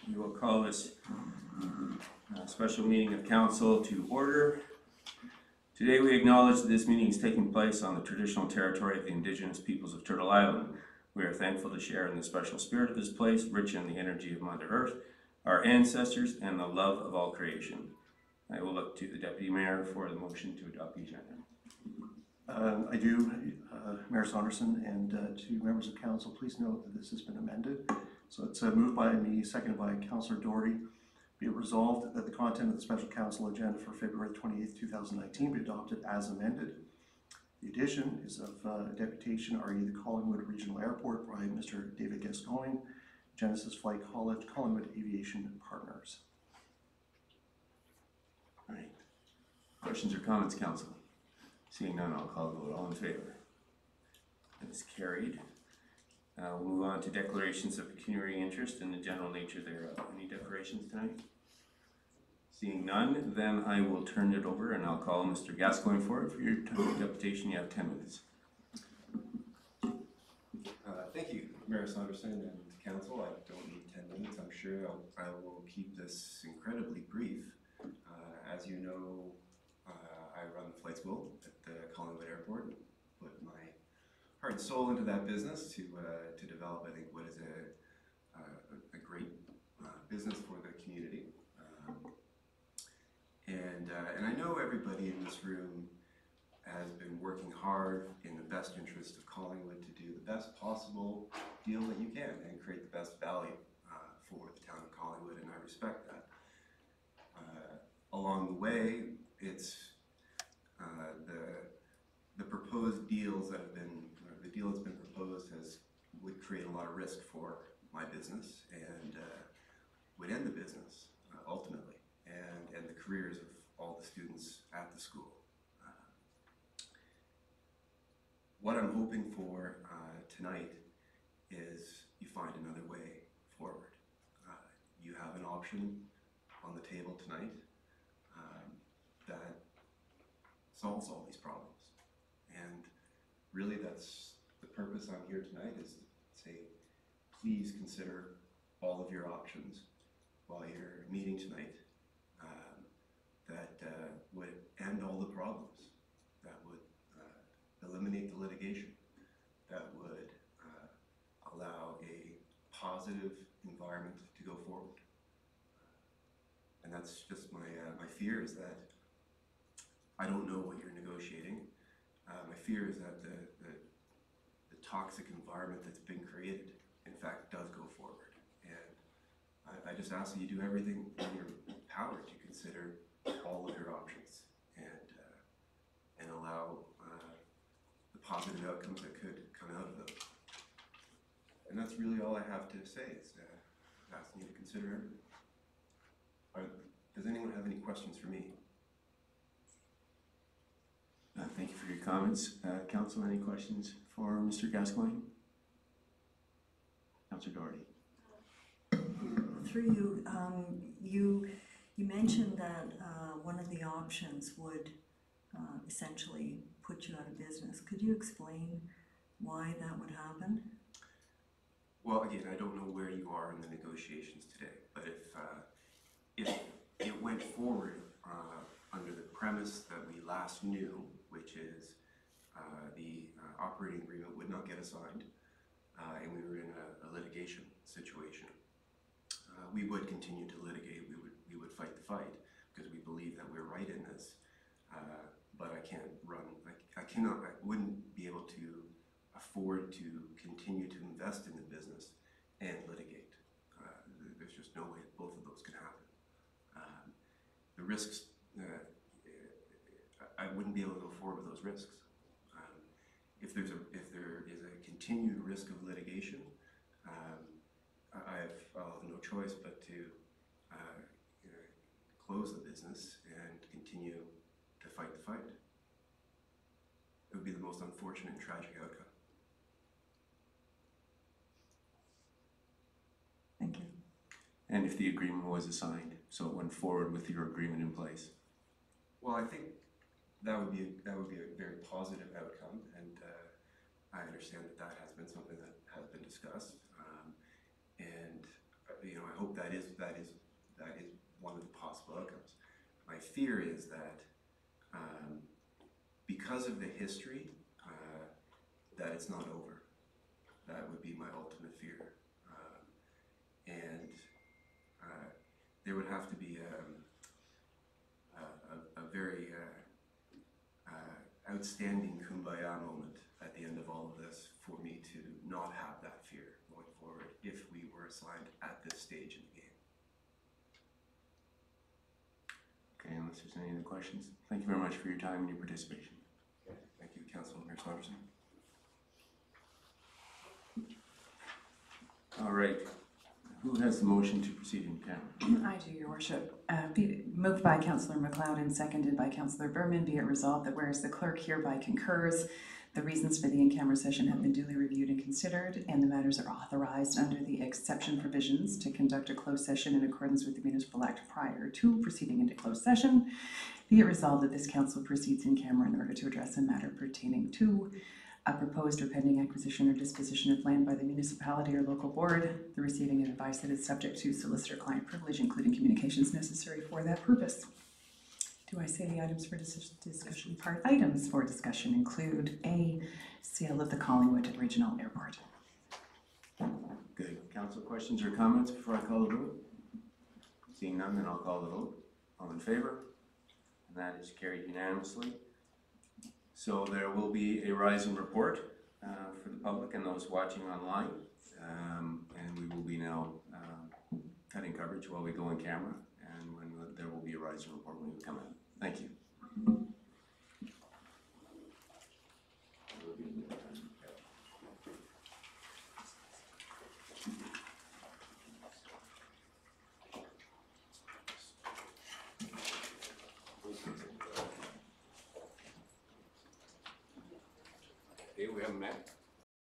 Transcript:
We will call this special meeting of council to order. Today we acknowledge that this meeting is taking place on the traditional territory of the Indigenous peoples of Turtle Island. We are thankful to share in the special spirit of this place, rich in the energy of Mother Earth, our ancestors, and the love of all creation. I will look to the Deputy Mayor for the motion to adopt the agenda. I do, Mayor Saunderson, and to members of council, please note that this has been amended. So it's moved by me, seconded by Councillor Doherty. Be it resolved that the content of the special council agenda for February 28th, 2019 be adopted as amended. The addition is of deputation re the Collingwood Regional Airport by Mr. David Gascoigne, Genesis Flight College, Collingwood Aviation Partners. All right. Questions or comments, council? Seeing none, I'll call the vote. All in favor? That is carried. We'll move on to declarations of pecuniary interest and the general nature thereof. Any declarations tonight? Seeing none, then I will turn it over and I'll call Mr. Gascoigne for it. For your deputation, you have 10 minutes. Thank you, Mayor Saunderson and council. I don't need 10 minutes. I'm sure I will keep this incredibly brief. As you know, I run the flight school at the Collingwood Airport. Put my heart and soul into that business to develop, I think, what is a great business for the community. And I know everybody in this room has been working hard in the best interest of Collingwood to do the best possible deal that you can and create the best value for the town of Collingwood, and I respect that. Along the way, it's the proposed deals that have been, or the deal that's been proposed would create a lot of risk for my business and would end the business ultimately, and the careers of all the students at the school. What I'm hoping for tonight is you find another way forward. You have an option on the table tonight that solves all these problems. And really that's the purpose I'm here tonight, is to say, please consider all of your options while you're meeting tonight that would end all the problems, that would eliminate the litigation, that would allow a positive environment to go forward. And that's just my fear, is that I don't know what you're negotiating. My fear is that the toxic environment that's been created, in fact, does go forward. And I just ask that you do everything in your power to consider all of your options and allow the positive outcomes that could come out of them. And that's really all I have to say, is asking you to consider everything. Does anyone have any questions for me? Thank you for your comments. Council, any questions for Mr. Gascoigne? Councillor Doherty. Through you, you mentioned that one of the options would essentially put you out of business. Could you explain why that would happen? Well, again, I don't know where you are in the negotiations today, but if it went forward under the premise that we last knew, which is the operating agreement would not get assigned, and we were in a litigation situation, we would continue to litigate. We would fight the fight because we believe that we're right in this. But I can't run. I wouldn't be able to afford to continue to invest in the business and litigate. There's just no way both of those can happen. The risks, I wouldn't be able to go forward with those risks. If there is a continued risk of litigation, I'll have no choice but to close the business and continue to fight the fight. It would be the most unfortunate and tragic outcome. Thank you. And if the agreement was assigned, so it went forward with your agreement in place? Well, I think that would be a very positive outcome, and I understand that has been something that has been discussed. And I hope that is one of the possible outcomes. My fear is that because of the history, that it's not over. That would be my ultimate fear. And there would have to be a very outstanding kumbaya moment at the end of all of this for me to not have that fear going forward if we were assigned at this stage in the game. Okay, unless there's any other questions, thank you very much for your time and your participation. Thank you, Councilor Saunderson. All right, who has the motion to proceed in camera? I do, Your Worship. Moved by Councillor MacLeod and seconded by Councillor Berman, be it resolved that whereas the clerk hereby concurs, the reasons for the in-camera session have been duly reviewed and considered, and the matters are authorized under the exception provisions to conduct a closed session in accordance with the Municipal Act prior to proceeding into closed session. Be it resolved that this council proceeds in camera in order to address a matter pertaining to a proposed or pending acquisition or disposition of land by the municipality or local board, the receiving of advice that is subject to solicitor-client privilege, including communications necessary for that purpose. Do I say the items for discussion? Items for discussion include A, sale of the Collingwood Regional Airport. Good. Council questions or comments before I call the vote? Seeing none, then I'll call the vote. All in favor? And that is carried unanimously. So there will be a rising report for the public and those watching online, and we will be now cutting coverage while we go in camera, and when there will be a rising report when we come in. Thank you. Okay, we haven't met.